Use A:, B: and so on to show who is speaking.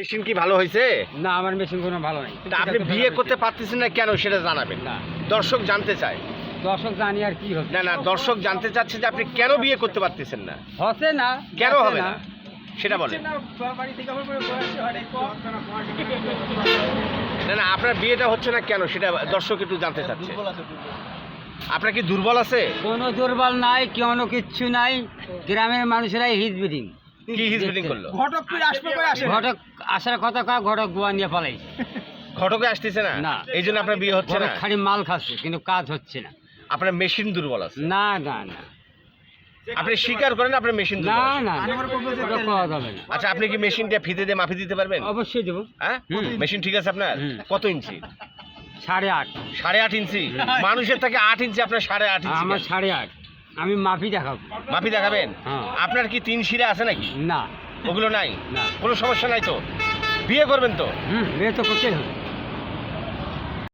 A: Machine কি ভালো হয়েছে?
B: না, আমার মেশিন কোনো ভালো নাই।
A: তা আপনি বিয়ে করতে পারতেছেন না কেন সেটা জানাবেন।
B: না,
A: দর্শক জানতে চায়।
B: দর্শক জানি আর কি হচ্ছে।
A: না দর্শক জানতে চাচ্ছে যে আপনি কেন বিয়ে করতে পারতেছেন না,
B: হচ্ছে না,
A: কেন
B: হচ্ছে
A: হবে না সেটা বলেন। না আপনার বিয়েটা হচ্ছে না কেন সেটা দর্শক একটু জানতে চাচ্ছে। আপনার কি দুর্বল আছে?
B: কোনো দুর্বল নাই, কোনো কিচ্ছু নাই। গ্রামের মানুষেরাই হিজবিডিং।
A: কি হিজবিডিং করলো?
B: ঘটক আসার কথা কয়, ঘটক গোয়া নিয়ে পালাই।
A: ঘটকে আসতেছে না,
B: না।
A: এই জন্য আপনার বিয়ে হচ্ছে না।
B: ঘটক খালি মাল খাচ্ছে, কিন্তু কাজ হচ্ছে না।
A: আপনার মেশিন দুর্বল আছে।
B: না না না,
A: আপনি স্বীকার করেন আপনার মেশিন
B: না
A: দুর্বল আছে।
B: না, ওটা পাওয়া যাবে না।
A: আচ্ছা আপনি কি মেশিনটা ফিতে দিয়ে মাপি দিতে পারবেন?
B: অবশ্যই দেবো।
A: হ্যাঁ, মেশিন ঠিক আছে আপনার?
B: হুম।
A: কত ইঞ্চি?
B: 8.5।
A: 8.5 ইঞ্চি? মানুষের থেকে 8 ইঞ্চি, আপনার 8.5 ইঞ্চি।
B: আমার 8.5। আমি মাপি দেখাবো।
A: মাপি দেখাবেন?
B: হ্যাঁ।
A: আপনার কি 3 শিরা আছে নাকি?
B: না
A: ওগুলো নাই?
B: না।
A: কোনো সমস্যা নাই তো? বিয়ে করবেন তো?
B: বিয়ে তো করতেই হবে।